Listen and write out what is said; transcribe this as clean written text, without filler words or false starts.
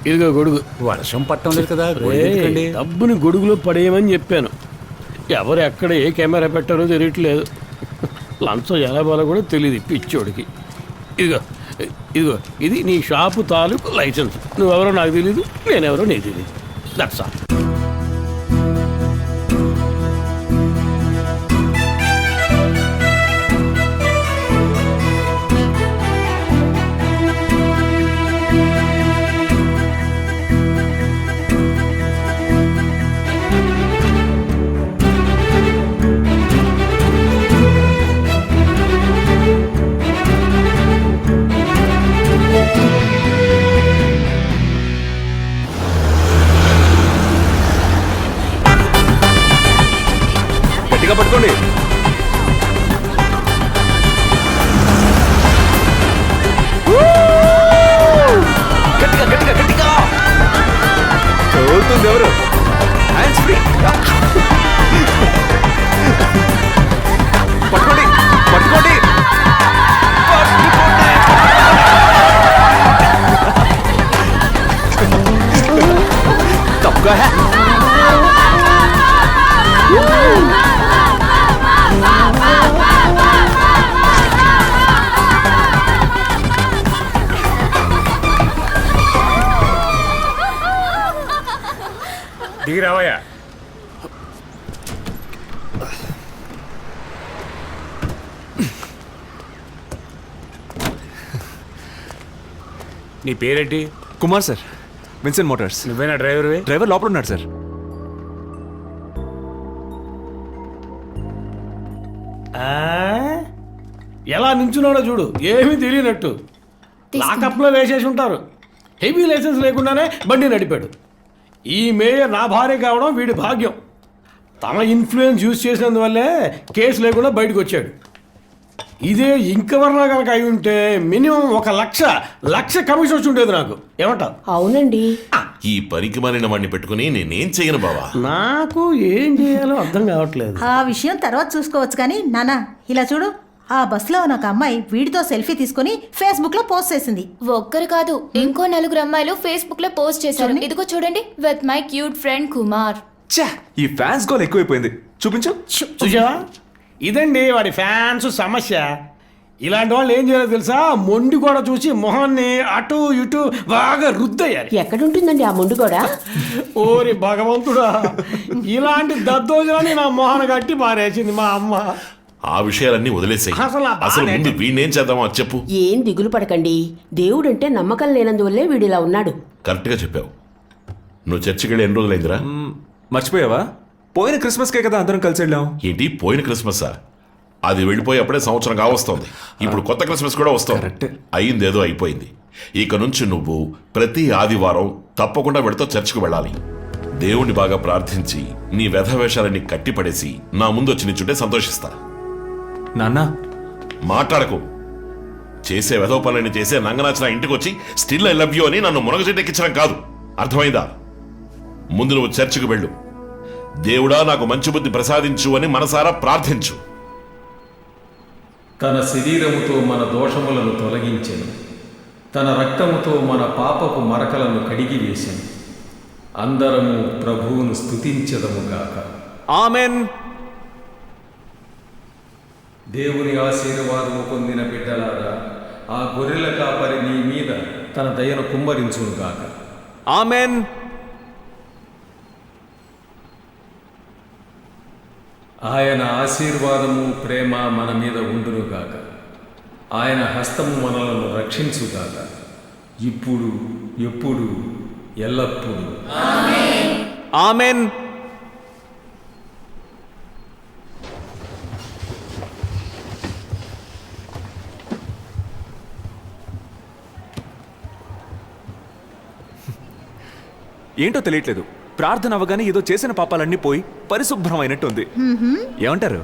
ఇదిగో గొడుగు. వర్షం పట్టడం లేదు కదా, డబ్బుని గొడుగులో పడేయమని చెప్పాను. ఎవరు ఎక్కడ ఏ కెమెరా పెట్టారో తెలియట్లేదు. లంచం ఎలా పోలో కూడా తెలియదు పిచ్చోడికి. ఇదిగో ఇదిగో ఇది నీ షాపు తాలూకు లైసెన్స్. నువ్వెవరో నాకు తెలీదు, నేనెవరో నీకు తెలీదు. That's all. గట్టిగా పట్టుకోండి. గట్టిగా గట్టిగా గట్టిగా చదువుతుంది ఎవరు? Hands free. పట్టుకోండి పట్టుకోండి. తప్పుగా దిగిరావయ్యా. నీ పేరేంటి? Kumar sir, Vincent Motors. నువ్వేనా డ్రైవర్వే? డ్రైవర్ లోపల ఉన్నాడు సార్. ఎలా నించున్నాడో చూడు, ఏమీ తెలియనట్టు. లాకప్లో వేసేసి ఉంటారు. హెవీ లైసెన్స్ లేకుండానే బండి నడిపాడు. ఈ మేయర్ నా భార్య కావడం వీడి భాగ్యం. తన ఇన్ఫ్లుయెన్స్ యూజ్ చేసినందువల్లే కేసు లేకుండా బయటకు వచ్చాడు. ఇదే ఇంకెవరన్నా కనుక అయి ఉంటే మినిమం 1,00,000 కమిషన్ వచ్చి ఉండేది నాకు. ఏమంటావు? అవునండి. ఈ పనికి మాలిన వాడిని పెట్టుకుని నేనేం చేయను బావా. నాకు ఏం చేయాలో అర్థం కావట్లేదు. ఆ విషయం తర్వాత చూసుకోవచ్చు కానీ నాన్న ఇలా చూడు, ఆ బస్సులో ఉన్న ఒక అమ్మాయి వీడితో సెల్ఫీ తీసుకుని ఫేస్బుక్ లో పోస్ట్ చేసింది. ఒక్కరు కాదు, ఇంకో 4 అమ్మాయిలు ఫేస్బుక్ లో పోస్ట్ చేశారు. ఇదిగో చూడండి, with my cute friend Kumar. ఈ ఫ్యాన్స్ గోల్ ఎక్కువైపోయింది. చూపించు. చూసావా, ఇదండి వాడి ఫ్యాన్స్ సమస్య. ఇలాంటి వాళ్ళు ఏం చేయాలో తెలుసా? మొండి కూడా చూసి మొహాన్ని అటు ఇటు బాగా రుద్దయ్యారు. ఎక్కడుంటుందండి ఆ మొండు కూడా? ఓరి భగవంతుడా, ఇలాంటి దద్దోజనాన్ని నా మొహాన్ని కట్టి పారేసింది మా అమ్మ. ఆ విషయాలన్నీ వదిలేసాయి. అసలు ముందు వీణేం చేద్దామో అది చెప్పు. ఏం దిగులు పడకండి, దేవుడంటే నమ్మకం లేనందువల్లే వీడిలా ఉన్నాడు. కరెక్ట్గా చెప్పావు. నువ్వు చర్చికి వెళ్ళి ఎన్ని రోజులైందిరా? మర్చిపోయావా? పోయిన క్రిస్మస్కే కదా అందరం కలిసి వెళ్ళాం. ఏంటి పోయిన క్రిస్మస్సా? అది వెళ్ళిపోయి అప్పుడే సంవత్సరం కావస్తోంది. ఇప్పుడు కొత్త క్రిస్మస్ కూడా వస్తుంది. అయిందేదో అయిపోయింది. ఇక నుంచి నువ్వు ప్రతి ఆదివారం తప్పకుండా వీడితో చర్చికి వెళ్ళాలి. దేవుణ్ణి బాగా ప్రార్థించి నీ వ్యధవేషాలన్నీ కట్టిపడేసి నా ముందు వచ్చి నిల్చుంటే సంతోషిస్తా. నాన్న మాట్లాడకు. చేసే వెధవ పనులని చేసే నంగనాచిన ఇంటికి వచ్చి స్టిల్ ఐ లవ్ యూ అని నన్ను మునగజెట్టెక్కించడం కాదు, అర్థమైందా? ముందు నువ్వు చర్చికి వెళ్ళు. దేవుడా నాకు మంచి బుద్ధి ప్రసాదించు అని మనసారా ప్రార్థించు. తన శరీరముతో మన దోషములను తొలగించెను, తన రక్తముతో మన పాపపు మరకలను కడిగి వేసెను. అందరము ప్రభువును స్తుతించెదముగాక. ఆమెన్. దేవుని ఆశీర్వాదము పొందిన బిడ్డలారా, ఆ గొర్రెల కాపరి నీ మీద తన దయను కుమ్మరించునుగాక. ఆమెన్. ఆయన ఆశీర్వాదము ప్రేమ మన మీద ఉండునుగాక. ఆయన హస్తము మనలను రక్షించుగాక, ఇప్పుడు ఎప్పుడు ఎల్లప్పుడూ. ఆమెన్. ఏంటో తెలియట్లేదు, ప్రార్థన అవగానే ఏదో చేసిన పాపాలన్నీ పోయి పరిశుభ్రమైనట్టుంది. ఏమంటారు?